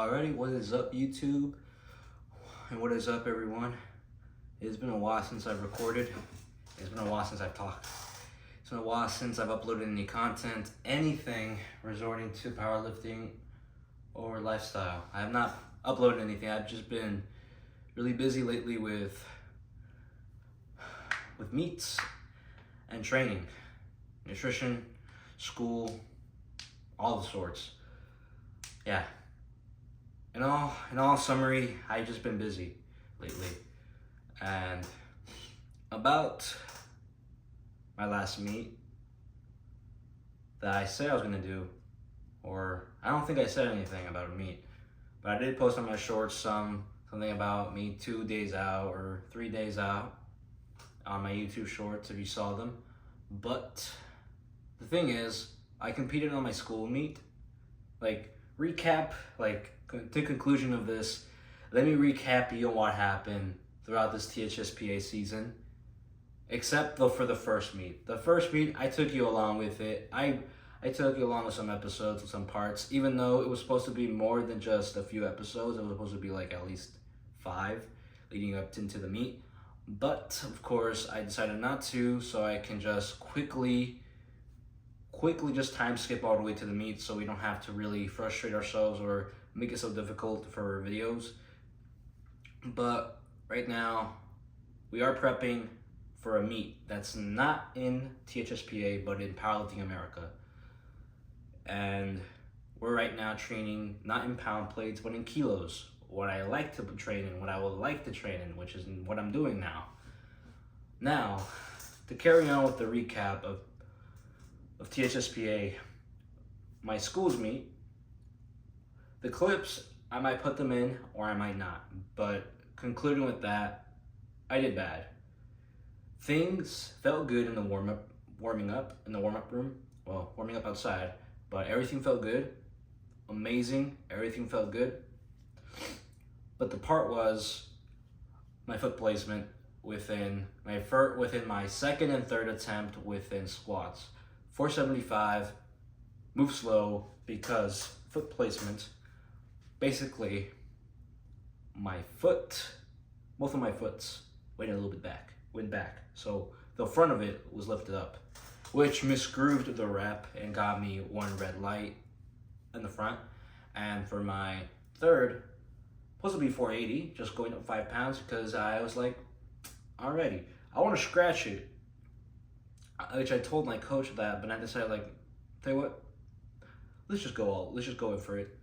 already. What is up, YouTube? And what is up, everyone? It's been a while since I've recorded. It's been a while since I've talked. It's been a while since I've uploaded any content, anything resorting to powerlifting or lifestyle. I have not uploaded anything. I've just been really busy lately with meets and training, nutrition, school, all the sorts. Yeah. In all summary, I've just been busy lately. And about my last meet that I said I was gonna do, or I don't think I said anything about a meet, but I did post on my shorts something about me 2 days out or 3 days out on my YouTube shorts if you saw them. But the thing is, I competed on my school meet. To conclusion of this, let me recap you on what happened throughout this THSPA season, except though for the first meet. The first meet, I took you along with it. I took you along with some episodes, with some parts, even though it was supposed to be more than just a few episodes. It was supposed to be like at least 5 leading up into the meet. But of course, I decided not to, so I can just quickly just time skip all the way to the meet, so we don't have to really frustrate ourselves or make it so difficult for videos. But right now, we are prepping for a meet that's not in THSPA, but in Powerlifting America. And we're right now training not in pound plates, but in kilos. What I like to train in, what I would like to train in, which is what I'm doing now. Now, to carry on with the recap of THSPA, my school's meet, the clips, I might put them in or I might not. But concluding with that, I did bad. Things felt good in the warming up in the warm-up room. Well, warming up outside, but everything felt good. Amazing, everything felt good. But the part was my foot placement within my second and third attempt within squats. 475, move slow, because foot placement, basically both of my foots went a little bit back, went back. So the front of it was lifted up, which misgrooved the rep and got me one red light in the front. And for my third, supposed to be 480, just going up 5 pounds, because I was like, alrighty, I want to scratch it. Which I told my coach that, but I decided, tell you what, let's just go in for it.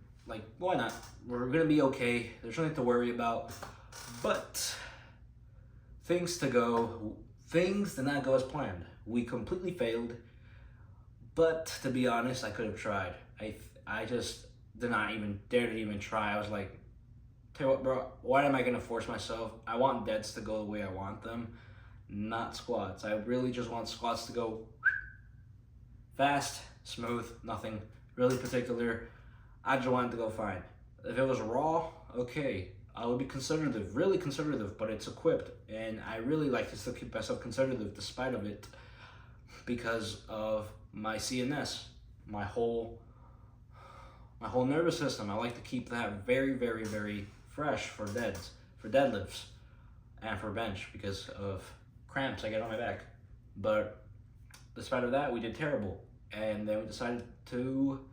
Why not? We're gonna be okay. There's nothing to worry about. But things did not go as planned. We completely failed. But to be honest, I could have tried. I just did not even dare to even try. I was like, tell you what, bro, why am I gonna force myself? I want deads to go the way I want them, not squats. I really just want squats to go fast, smooth, nothing really particular. I just want it to go fine. If it was raw, okay, I would be conservative, really conservative, but it's equipped, and I really like to still keep myself conservative despite of it, because of my CNS, my whole nervous system. I like to keep that very, very, very fresh for deadlifts, and for bench because of cramps I get on my back. But despite of that, we did terrible, and then we decided to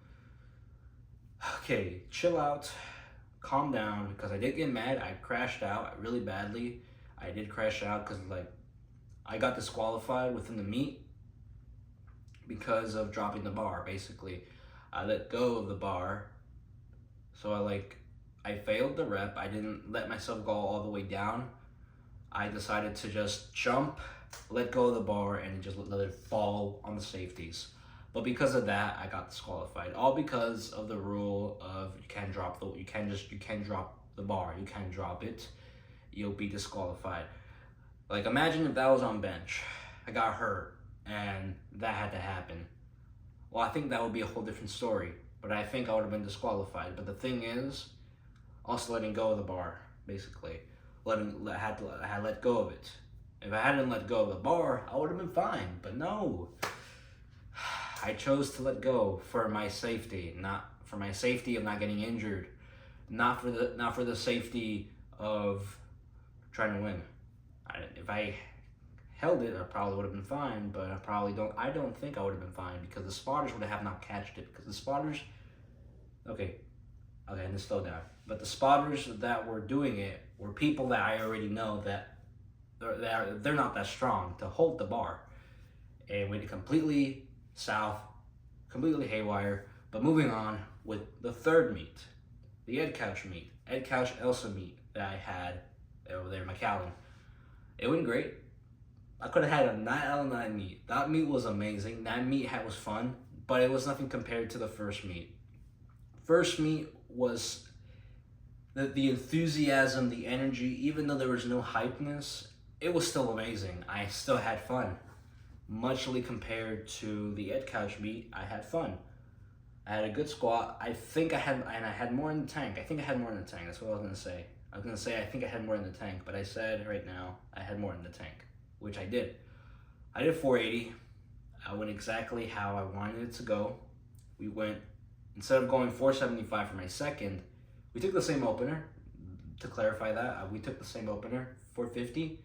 chill out, calm down, because I did get mad. I crashed out really badly. I did crash out because I got disqualified within the meet because of dropping the bar. Basically, I let go of the bar, so I failed the rep. I didn't let myself go all the way down. I decided to just jump, let go of the bar, and just let it fall on the safeties. But because of that, I got disqualified. All because of the rule of you can't drop the bar. You can't drop it. You'll be disqualified. Imagine if that was on bench. I got hurt and that had to happen. Well, I think that would be a whole different story. But I think I would have been disqualified. But the thing is, also letting go of the bar, basically. I had let go of it. If I hadn't let go of the bar, I would have been fine. But no. I chose to let go for my safety, not for my safety of not getting injured. not for the safety of trying to win. If I held it, I probably would have been fine, but I don't think I would have been fine because the spotters would have not catched it because the spotters. Okay, and slow down. But the spotters that were doing it were people that I already know that they're not that strong to hold the bar, and went completely south, completely haywire. But moving on with the third meet, the Ed Couch Elsa meet that I had over there in McAllen. It went great. I could have had a 9 out of 9 meet. That meet was amazing. That meet was fun, but it was nothing compared to the first meet. First meet was the enthusiasm, the energy, even though there was no hypeness, it was still amazing. I still had fun. Muchly compared to the Ed Couch meet, I had fun. I had a good squat. I had more in the tank. I think I had more in the tank. That's what I was gonna say. I was gonna say I think I had more in the tank, but I said right now I had more in the tank, which I did. I did 480. I went exactly how I wanted it to go. We went, instead of going 475 for my second, we took the same opener. To clarify that, we took the same opener, 450,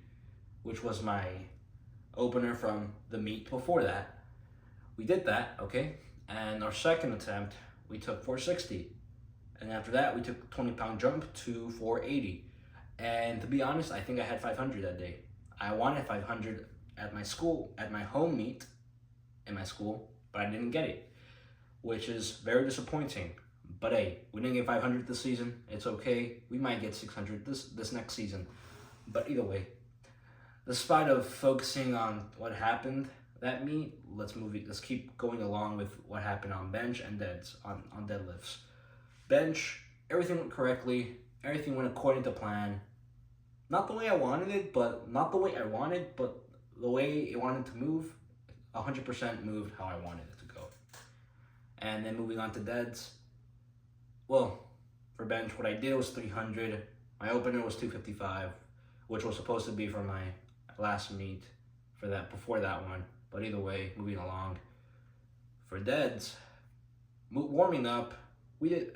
which was my opener from the meet before that. We did that, okay? And our second attempt, we took 460. And after that, we took a 20-pound jump to 480. And to be honest, I think I had 500 that day. I wanted 500 at my school, at my home meet in my school, but I didn't get it, which is very disappointing. But hey, we didn't get 500 this season. It's okay. We might get 600 this next season. But either way, despite of focusing on what happened that meet, let's keep going along with what happened on bench and on deadlifts. Bench, everything went correctly. Everything went according to plan. Not the way I wanted it, but the way it wanted to move, 100% moved how I wanted it to go. And then moving on to deads. Well, for bench, what I did was 300. My opener was 255, which was supposed to be for my last meet before that one. But either way, moving along. For deads, warming up,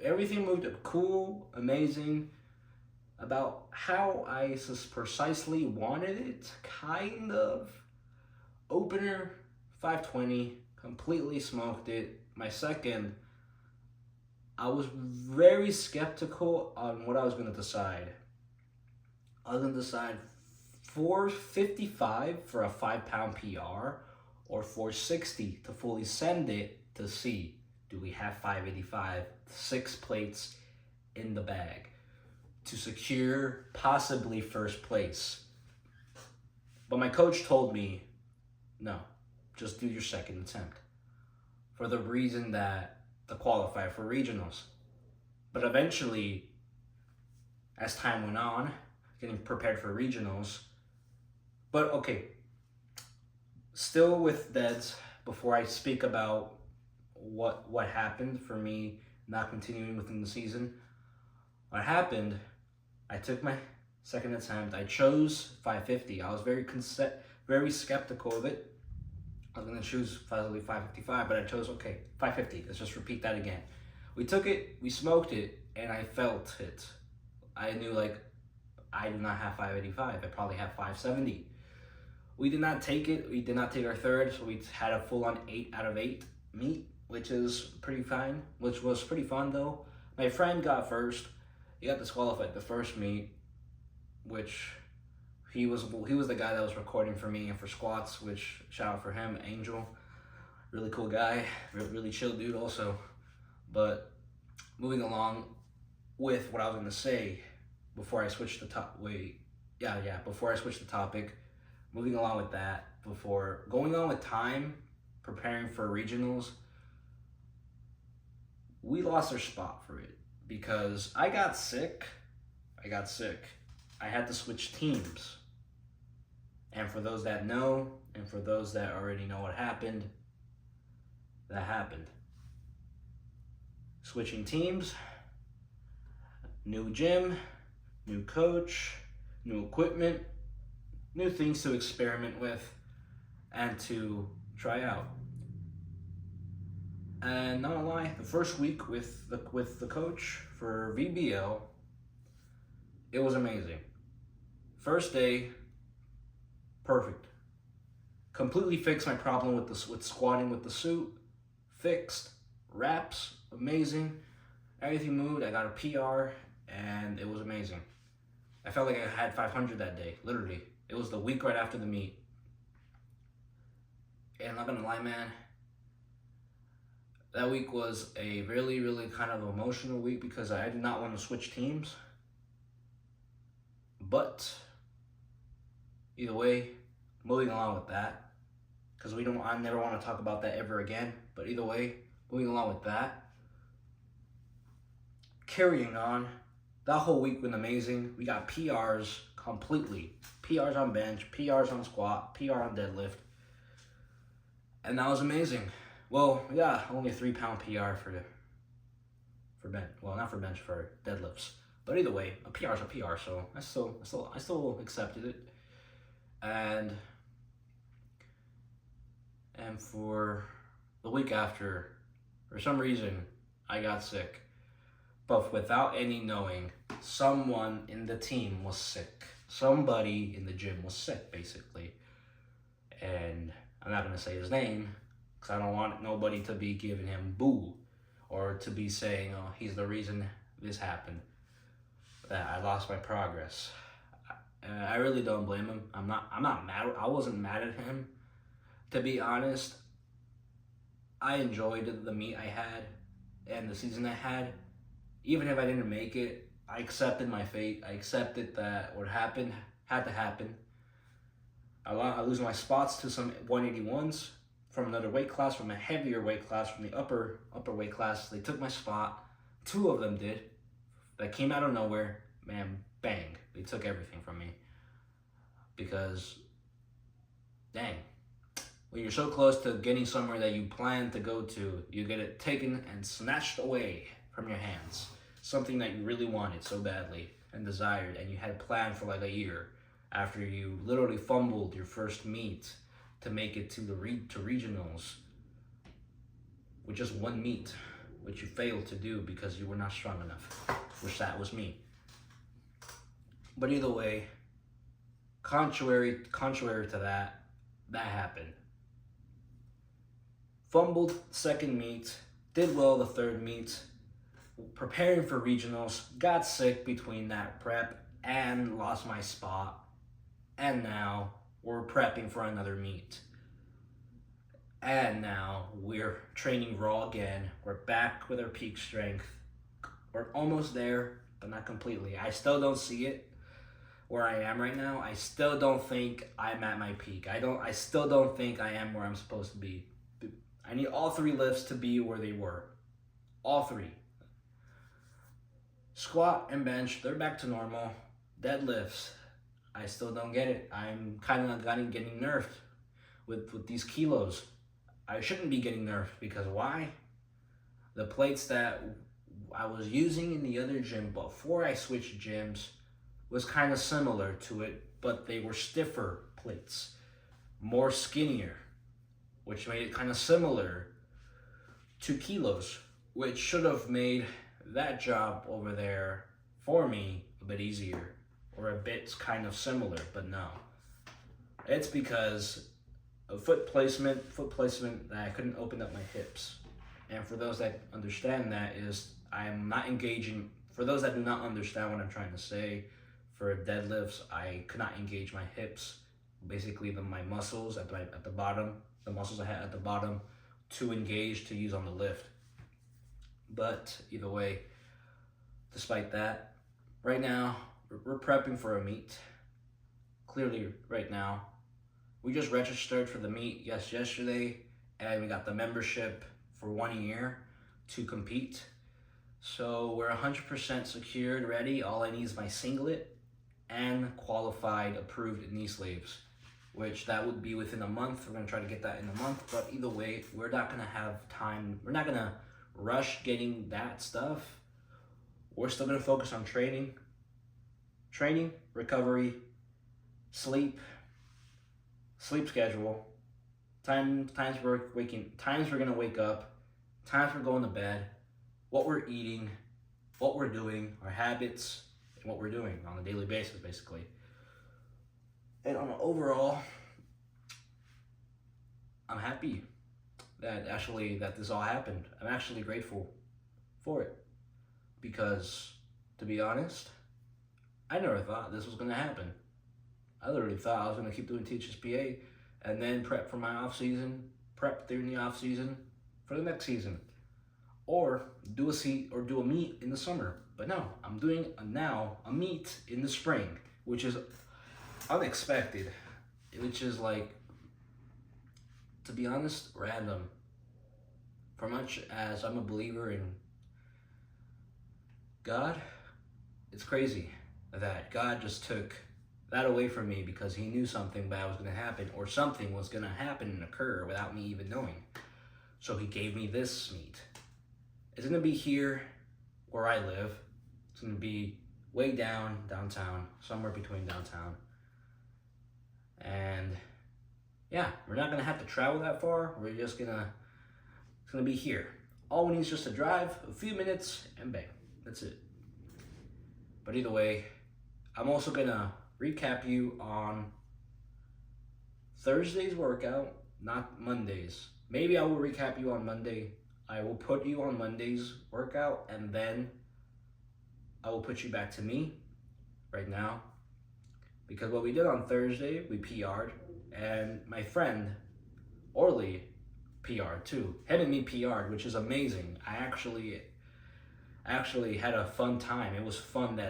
everything moved up cool, amazing, about how I precisely wanted it, kind of. Opener, 520, completely smoked it. My second, I was very skeptical on what I was going to decide. I was going to decide 455 for a 5-pound PR or 460 to fully send it to see, do we have 585, 6 plates in the bag to secure possibly first place. But my coach told me, no, just do your second attempt, for the reason that to qualify for regionals. But eventually, as time went on, getting prepared for regionals. But okay, still with deads, before I speak about what happened for me not continuing within the season, what happened, I took my second attempt. I chose 550. I was very skeptical of it. I was going to choose possibly 555, but I chose, 550. Let's just repeat that again. We took it, we smoked it, and I felt it. I knew, I do not have 585. I probably have 570. We did not take it. We did not take our third, so we had a full-on 8 out of 8 meet, which was pretty fun, though. My friend got first. He got disqualified the first meet, which he was the guy that was recording for me and for squats, which shout out for him, Angel. Really cool guy, really chill dude also. But moving along with what I was gonna say before I switched the before I switched the topic, moving along with that, before going on with time, preparing for regionals, we lost our spot for it because I got sick. I had to switch teams. And for those that know, and for those that already know what happened, that happened. Switching teams, new gym, new coach, new equipment, new things to experiment with and to try out. And not gonna lie, the first week with the coach for VBL, it was amazing. First day, perfect. Completely fixed my problem with squatting with the suit. Fixed. Wraps, amazing. Everything moved. I got a PR, and it was amazing. I felt like I had 500 that day, literally. It was the week right after the meet. And I'm not gonna lie, man, that week was a really, really kind of emotional week because I did not want to switch teams. But either way, moving along with that, because I never want to talk about that ever again. But either way, moving along with that, carrying on, that whole week was amazing. We got PRs completely. PRs on bench, PRs on squat, PR on deadlift. And that was amazing. Well, we got only a 3-pound PR for bench. Well, not for bench, for deadlifts. But either way, a PR is a PR, so I still accepted it. And for the week after, for some reason, I got sick. But without any knowing, someone in the team was sick. Somebody in the gym was sick, basically. And I'm not going to say his name, because I don't want nobody to be giving him boo, or to be saying, oh, he's the reason this happened, that I lost my progress. I really don't blame him. I'm not mad. I wasn't mad at him. To be honest, I enjoyed the meet I had and the season I had. Even if I didn't make it, I accepted my fate. I accepted that what happened had to happen. I lose my spots to some 181s from another weight class, from a heavier weight class, from the upper weight class. They took my spot. 2 of them did. That came out of nowhere. Man, bang. They took everything from me. Because, dang. When you're so close to getting somewhere that you plan to go to, you get it taken and snatched away from your hands. Something that you really wanted so badly and desired, and you had planned for like a year after you literally fumbled your first meet to make it to regionals with just 1 meet, which you failed to do because you were not strong enough, which that was me. But either way, contrary to that happened. Fumbled second meet, did well the third meet, preparing for regionals, got sick between that prep and lost my spot, and now we're prepping for another meet. And now we're training raw again. We're back with our peak strength. We're almost there, but not completely. I still don't see it where I am right now. I still don't think I'm at my peak. I still don't think I am where I'm supposed to be. I need all 3 lifts to be where they were. All 3. Squat and bench, they're back to normal. Deadlifts, I still don't get it. I'm kind of getting nerfed with these kilos. I shouldn't be getting nerfed because why? The plates that I was using in the other gym before I switched gyms was kind of similar to it, but they were stiffer plates, more skinnier, which made it kind of similar to kilos, which should have made that job over there for me a bit easier, or a bit kind of similar, but no. It's because of foot placement that I couldn't open up my hips. And for those that understand that is, I'm not engaging, for those that do not understand what I'm trying to say, for deadlifts, I could not engage my hips, basically my muscles at the bottom, the muscles I had at the bottom to engage to use on the lift. But either way, despite that, right now, we're prepping for a meet. Clearly, right now, we just registered for the meet yesterday, and we got the membership for 1 year to compete. So we're 100% secured, ready. All I need is my singlet and qualified, approved knee sleeves, which that would be within a month. We're gonna try to get that in a month, but either way, we're not gonna have time. We're not gonna rush getting that stuff. We're still gonna focus on training, recovery, sleep schedule, times we're gonna wake up, times we're going to bed, what we're eating, what we're doing, our habits, and what we're doing on a daily basis, basically. And on overall, I'm happy that this all happened. I'm actually grateful for it because, to be honest, I never thought this was gonna happen. I literally thought I was gonna keep doing THSPA and then prep for my off season, prep during the off season for the next season, or do a meet in the summer. But no, I'm doing a meet in the spring, which is unexpected, which is like, to be honest, random. For much as I'm a believer in God, it's crazy that God just took that away from me because he knew something bad was going to happen, or something was going to happen and occur without me even knowing. So he gave me this meet. It's going to be here where I live. It's going to be way downtown, somewhere between downtown. And yeah, we're not going to have to travel that far. It's going to be here. All we need is just to drive a few minutes and bang. That's it. But either way, I'm also going to recap you on Thursday's workout, not Monday's. Maybe I will recap you on Monday. I will put you on Monday's workout, and then I will put you back to me right now. Because what we did on Thursday, we PR'd, and my friend Orly PR'd too. Him and me PR'd, which is amazing. I actually had a fun time. It was fun that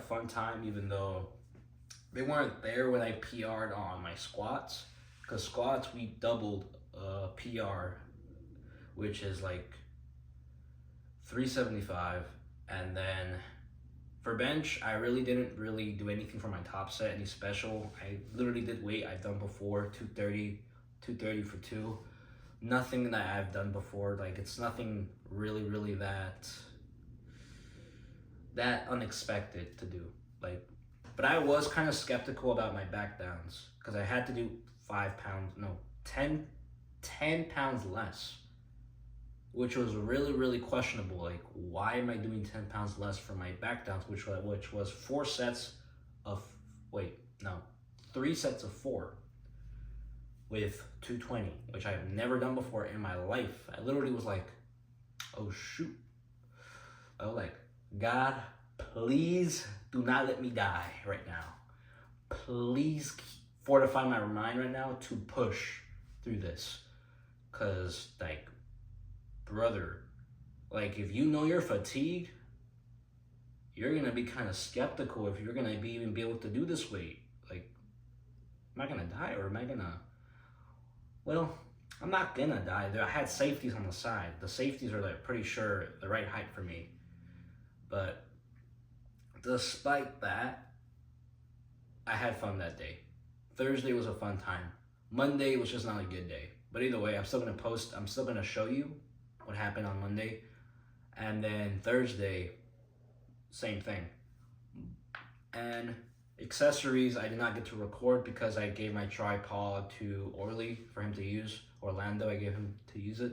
fun time, even though they weren't there when I PR'd on my squats. Because squats, we doubled PR, which is like 375. And then for bench, I really didn't do anything for my top set, any special. I literally did weight I've done before, 230 for 2. Nothing that I've done before. Like, it's nothing really that unexpected to do. Like, but I was kind of skeptical about my back downs because I had to do 10 pounds less, which was really questionable. Like, why am I doing 10 pounds less for my back downs, which was 3 sets of 4 with 220, which I've never done before in my life. I literally was like, oh shoot. I was like, God, please do not let me die right now. Please fortify my mind right now to push through this. Cause like, brother, like, if you know you're fatigued, you're gonna be kind of skeptical if you're gonna even be able to do this weight. Like, am I gonna die, or am I gonna? Well, I'm not gonna die. I had safeties on the side. The safeties are like pretty sure the right height for me. But despite that, I had fun that day. Thursday was a fun time. Monday was just not a good day. But either way, I'm still gonna show you what happened on Monday. And then Thursday, same thing. And accessories, I did not get to record because I gave my tripod to Orly for him to use. Orlando, I gave him to use it.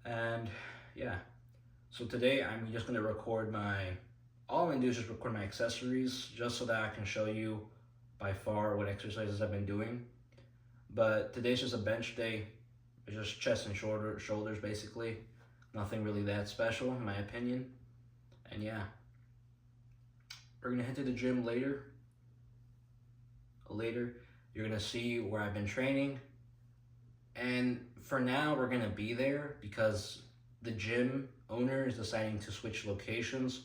And yeah. So today I'm just gonna record my all I'm gonna do is just record my accessories just so that I can show you by far what exercises I've been doing. But today's just a bench day. It's just chest and shoulders basically. Nothing really that special in my opinion. And yeah, we're gonna head to the gym later. You're gonna see where I've been training. And for now, we're gonna be there because the gym owner is deciding to switch locations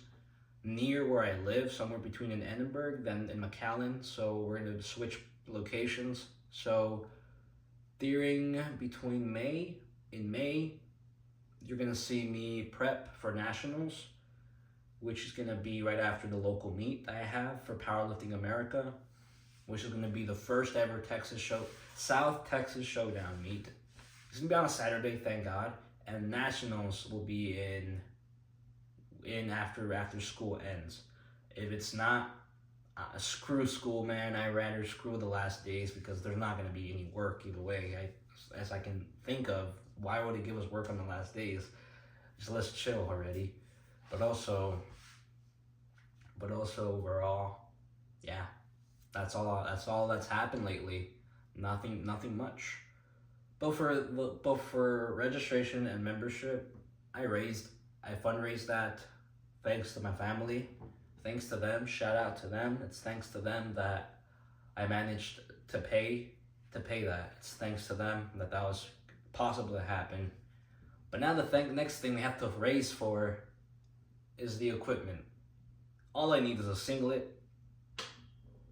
near where I live, somewhere between in Edinburgh than in McAllen. So we're gonna switch locations. So during in May, you're gonna see me prep for nationals, which is gonna be right after the local meet that I have for Powerlifting America, which is gonna be the first ever South Texas Showdown meet. It's gonna be on a Saturday, thank God, and nationals will be in after school ends. If it's not, screw school, man. I rather screw the last days because there's not gonna be any work either way. As I can think of, why would it give us work on the last days? Just let's chill already. But also overall, yeah, that's all that's happened lately. Nothing much. But for registration and membership, I fundraised that thanks to my family. Thanks to them, shout out to them. It's thanks to them that I managed to pay that. It's thanks to them that was possible to happen. But now the next thing we have to raise for is the equipment. All I need is a singlet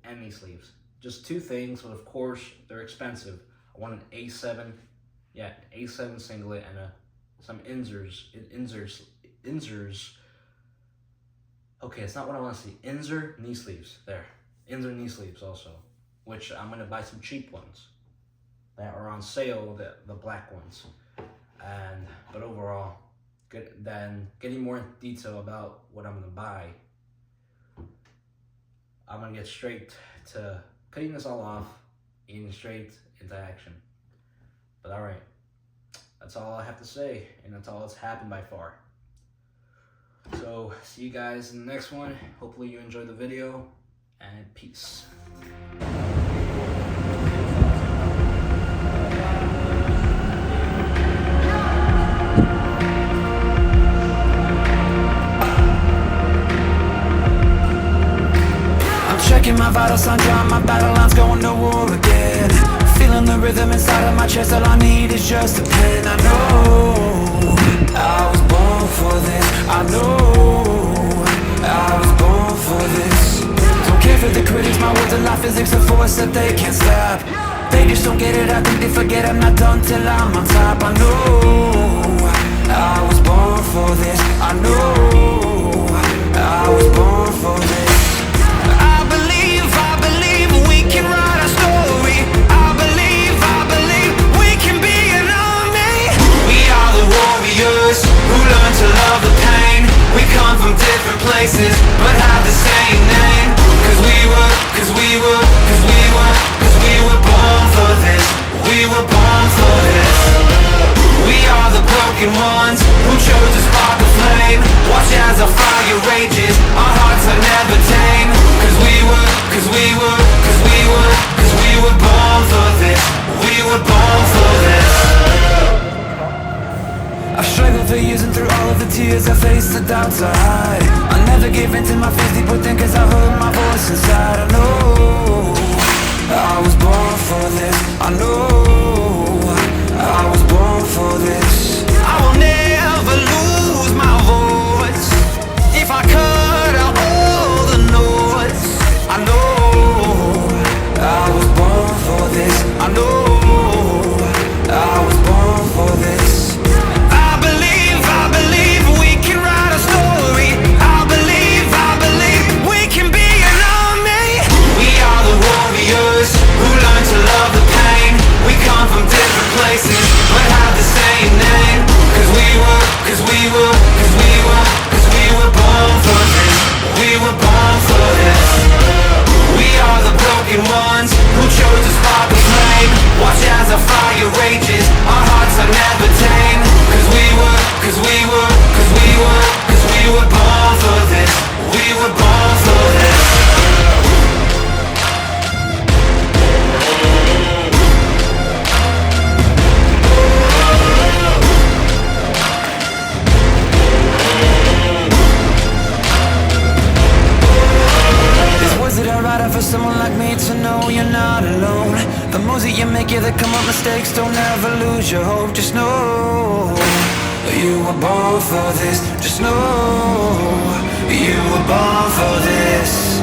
and knee sleeves. Just two things, but of course they're expensive. I want an A7 singlet and some inserts. Okay, it's not what I want to see. Insert knee sleeves. There. Insert knee sleeves also. Which I'm gonna buy some cheap ones that are on sale, the black ones. But overall, getting more in detail about what I'm gonna buy, I'm gonna get straight to cutting this all off, getting straight into action. But alright, that's all I have to say, and that's all that's happened by far. So, see you guys in the next one. Hopefully you enjoyed the video, and peace. Checking my vital signs, drawing my battle lines, going to war again. Feeling the rhythm inside of my chest, all I need is just a pen. I know I was born for this. I know I was born for this. Don't care for the critics, my words are like physics, a force that they can't stop. They just don't get it, I think they forget I'm not done till I'm on top. I know I was born for this. I know I was born for this. Can write our story. I believe we can be an army. We are the warriors who learn to love the pain. We come from different places but have the same name. Cause we were born for this. We were born for this. We are the broken ones who chose to spark a flame. Watch as our fire rages, our hearts are never tame. Cause we were born for this. We were born for this. I've struggled for years and through all of the tears I faced, the doubts I hide. I never gave in to my fears deep within, cause I heard my voice inside. I know I was born for this. I know I was born for this. I will never lose my voice if I cut out all the noise. I know I was born for this. I know I was born for this. I believe we can write a story. I believe we can be an army. We are the warriors who learn to love the pain. We come from different places but have the same name. mistakes, don't ever lose your hope. Just know you were born for this. Just know you were born for this.